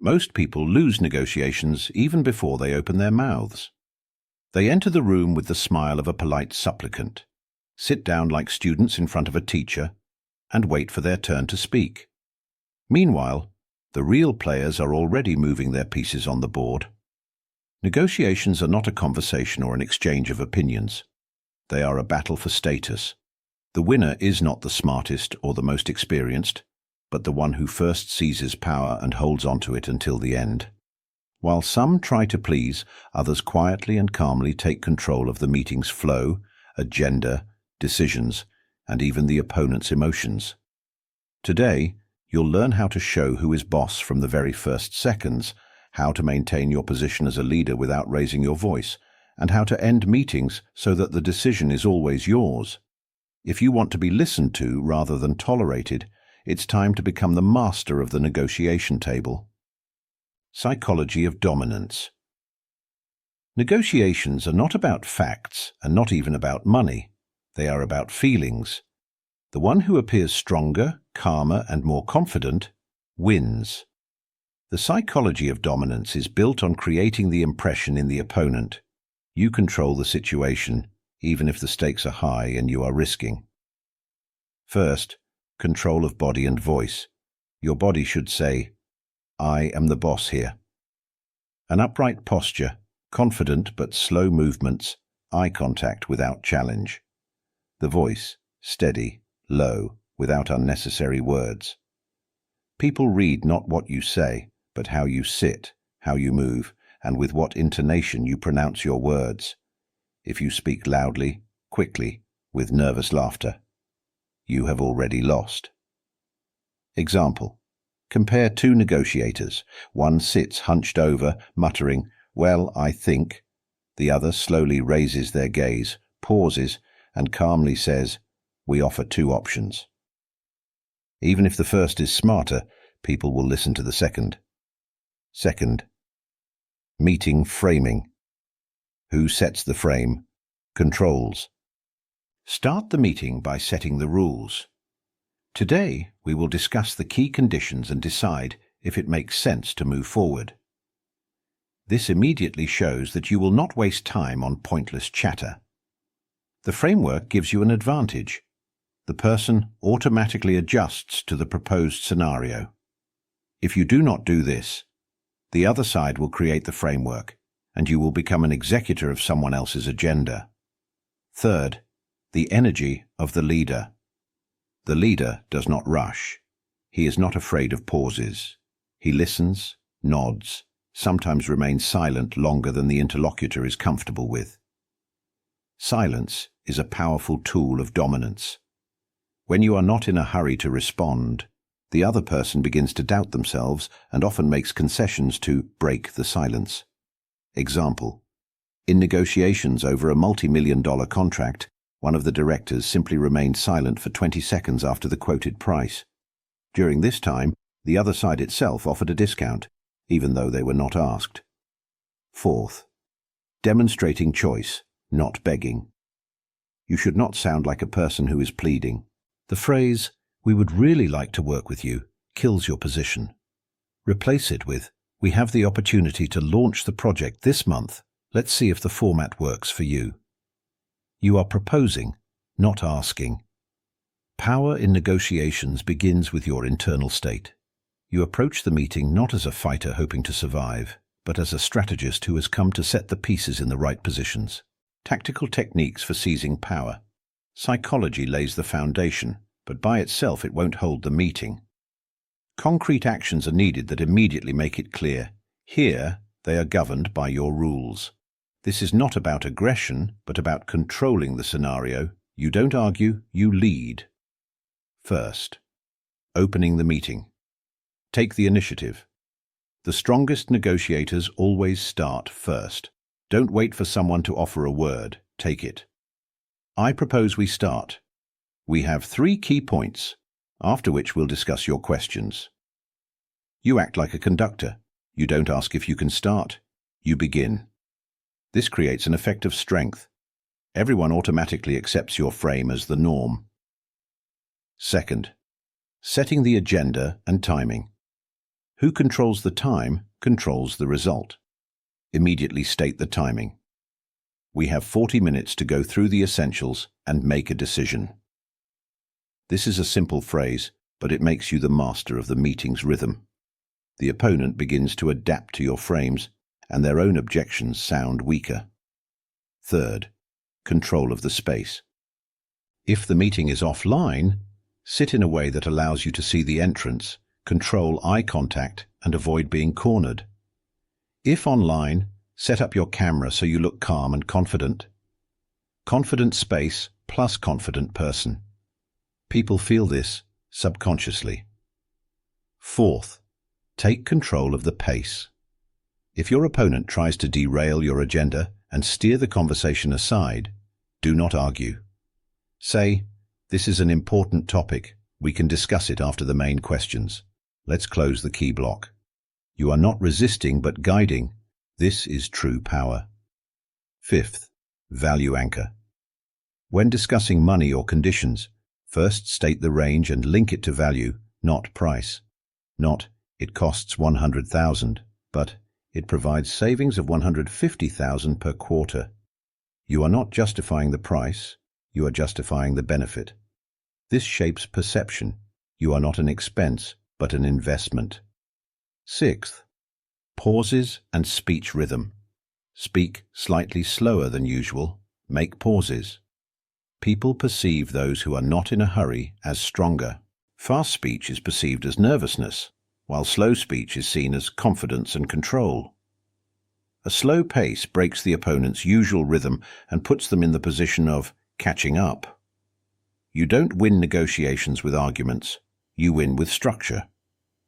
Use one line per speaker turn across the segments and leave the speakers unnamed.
Most people lose negotiations even before they open their mouths. They enter the room with the smile of a polite supplicant, sit down like students in front of a teacher, and wait for their turn to speak. Meanwhile, the real players are already moving their pieces on the board. Negotiations are not a conversation or an exchange of opinions. They are a battle for status. The winner is not the smartest or the most experienced, but the one who first seizes power and holds on to it until the end. While some try to please, others quietly and calmly take control of the meeting's flow, agenda, decisions, and even the opponent's emotions. Today, you'll learn how to show who is boss from the very first seconds, how to maintain your position as a leader without raising your voice, and how to end meetings so that the decision is always yours. If you want to be listened to rather than tolerated, it's time to become the master of the negotiation table. Psychology of dominance. Negotiations are not about facts and not even about money. They are about feelings. The one who appears stronger, calmer, and more confident wins. The psychology of dominance is built on creating the impression in the opponent. You control the situation, even if the stakes are high and you are risking. First, control of body and voice. Your body should say, "I am the boss here." An upright posture, confident but slow movements, eye contact without challenge. The voice, steady, low, without unnecessary words. People read not what you say, but how you sit, how you move, and with what intonation you pronounce your words. If you speak loudly, quickly, with nervous laughter, you have already lost. Example. Compare two negotiators. One sits hunched over, muttering, "Well, I think." The other slowly raises their gaze, pauses, and calmly says, "We offer two options." Even if the first is smarter, people will listen to the second. Second, meeting framing. Who sets the frame? Controls. Start the meeting by setting the rules. Today, we will discuss the key conditions and decide if it makes sense to move forward. This immediately shows that you will not waste time on pointless chatter. The framework gives you an advantage. The person automatically adjusts to the proposed scenario. If you do not do this, the other side will create the framework, and you will become an executor of someone else's agenda. Third, the energy of the leader. The leader does not rush. He is not afraid of pauses. He listens, nods, sometimes remains silent longer than the interlocutor is comfortable with. Silence is a powerful tool of dominance. When you are not in a hurry to respond, the other person begins to doubt themselves and often makes concessions to break the silence. Example. In negotiations over a multi-million-dollar contract, one of the directors simply remained silent for 20 seconds after the quoted price. During this time, the other side itself offered a discount, even though they were not asked. Fourth, demonstrating choice, not begging. You should not sound like a person who is pleading. The phrase, "We would really like to work with you," kills your position. Replace it with, "We have the opportunity to launch the project this month. Let's see if the format works for you." You are proposing, not asking. Power in negotiations begins with your internal state. You approach the meeting not as a fighter hoping to survive, but as a strategist who has come to set the pieces in the right positions. Tactical techniques for seizing power. Psychology lays the foundation, but by itself it won't hold the meeting. Concrete actions are needed that immediately make it clear. Here, they are governed by your rules. This is not about aggression, but about controlling the scenario. You don't argue, you lead. First, opening the meeting. Take the initiative. The strongest negotiators always start first. Don't wait for someone to offer a word. Take it. I propose we start. We have 3 key points, after which we'll discuss your questions. You act like a conductor. You don't ask if you can start. You begin. This creates an effect of strength. Everyone automatically accepts your frame as the norm. Second, setting the agenda and timing. Who controls the time controls the result. Immediately state the timing. We have 40 minutes to go through the essentials and make a decision. This is a simple phrase, but it makes you the master of the meeting's rhythm. The opponent begins to adapt to your frames, and their own objections sound weaker. Third, control of the space. If the meeting is offline, sit in a way that allows you to see the entrance, control eye contact, and avoid being cornered. If online, set up your camera so you look calm and confident. Confident space plus confident person. People feel this subconsciously. Fourth, take control of the pace. If your opponent tries to derail your agenda and steer the conversation aside, do not argue. Say, "This is an important topic. We can discuss it after the main questions. Let's close the key block." You are not resisting but guiding. This is true power. Fifth, value anchor. When discussing money or conditions, first state the range and link it to value, not price. Not, "It costs 100,000, but it provides savings of 150,000 per quarter." You are not justifying the price, you are justifying the benefit. This shapes perception. You are not an expense, but an investment. Sixth, pauses and speech rhythm. Speak slightly slower than usual. Make pauses. People perceive those who are not in a hurry as stronger. Fast speech is perceived as nervousness, while slow speech is seen as confidence and control. A slow pace breaks the opponent's usual rhythm and puts them in the position of catching up. You don't win negotiations with arguments, you win with structure.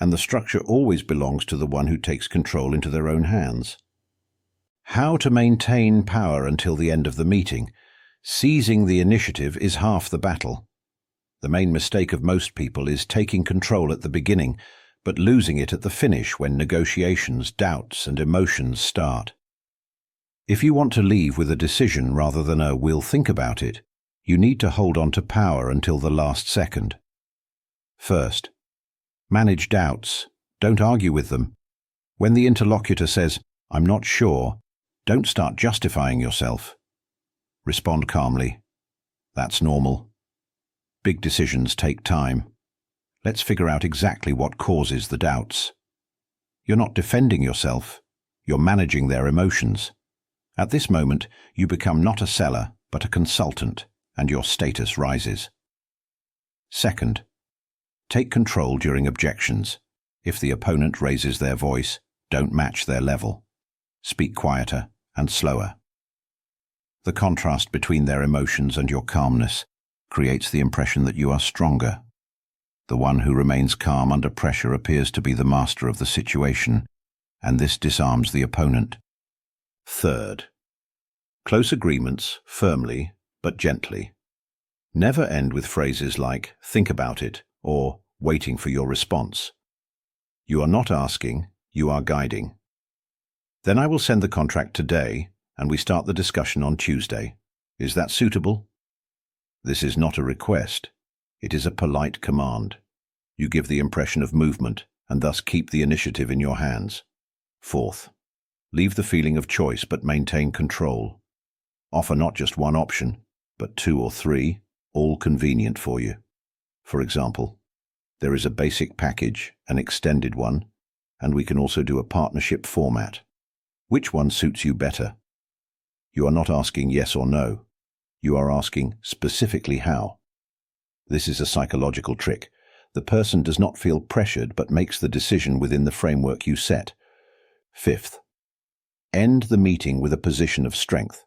And the structure always belongs to the one who takes control into their own hands. How to maintain power until the end of the meeting. Seizing the initiative is half the battle. The main mistake of most people is taking control at the beginning, but losing it at the finish when negotiations, doubts, and emotions start. If you want to leave with a decision rather than a "we'll think about it," you need to hold on to power until the last second. First, manage doubts. Don't argue with them. When the interlocutor says, "I'm not sure," don't start justifying yourself. Respond calmly. That's normal. Big decisions take time. Let's figure out exactly what causes the doubts. You're not defending yourself. You're managing their emotions. At this moment, you become not a seller, but a consultant, and your status rises. Second, take control during objections. If the opponent raises their voice, don't match their level. Speak quieter and slower. The contrast between their emotions and your calmness creates the impression that you are stronger. The one who remains calm under pressure appears to be the master of the situation, and this disarms the opponent. Third, close agreements firmly but gently. Never end with phrases like "think about it" or "waiting for your response." You are not asking, you are guiding. Then I will send the contract today, and we start the discussion on Tuesday. Is that suitable? This is not a request. It is a polite command. You give the impression of movement, and thus keep the initiative in your hands. Fourth, leave the feeling of choice but maintain control. Offer not just one option, but 2 or 3, all convenient for you. For example, there is a basic package, an extended one, and we can also do a partnership format. Which one suits you better? You are not asking yes or no. You are asking specifically how. This is a psychological trick. The person does not feel pressured but makes the decision within the framework you set. Fifth, end the meeting with a position of strength.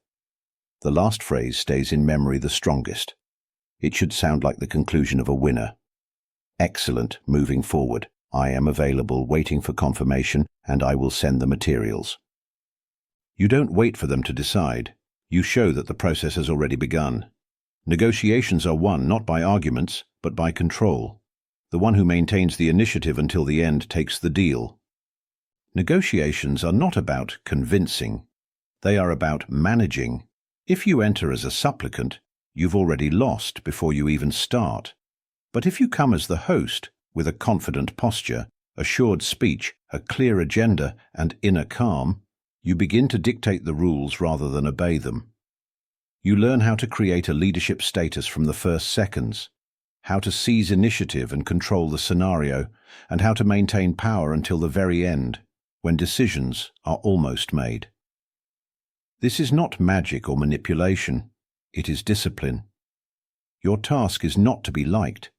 The last phrase stays in memory the strongest. It should sound like the conclusion of a winner. Excellent, moving forward. I am available, waiting for confirmation, and I will send the materials. You don't wait for them to decide. You show that the process has already begun. Negotiations are won not by arguments, but by control. The one who maintains the initiative until the end takes the deal. Negotiations are not about convincing. They are about managing. If you enter as a supplicant, you've already lost before you even start. But if you come as the host, with a confident posture, assured speech, a clear agenda, and inner calm, you begin to dictate the rules rather than obey them. You learn how to create a leadership status from the first seconds, how to seize initiative and control the scenario, and how to maintain power until the very end, when decisions are almost made. This is not magic or manipulation, it is discipline. Your task is not to be liked.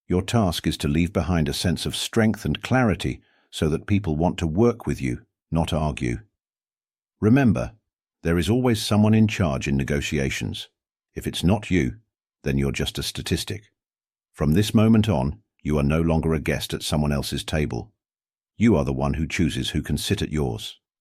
Your task is to leave behind a sense of strength and clarity so that people want to work with you, not argue. Remember, there is always someone in charge in negotiations. If it's not you, then you're just a statistic. From this moment on, you are no longer a guest at someone else's table. You are the one who chooses who can sit at yours.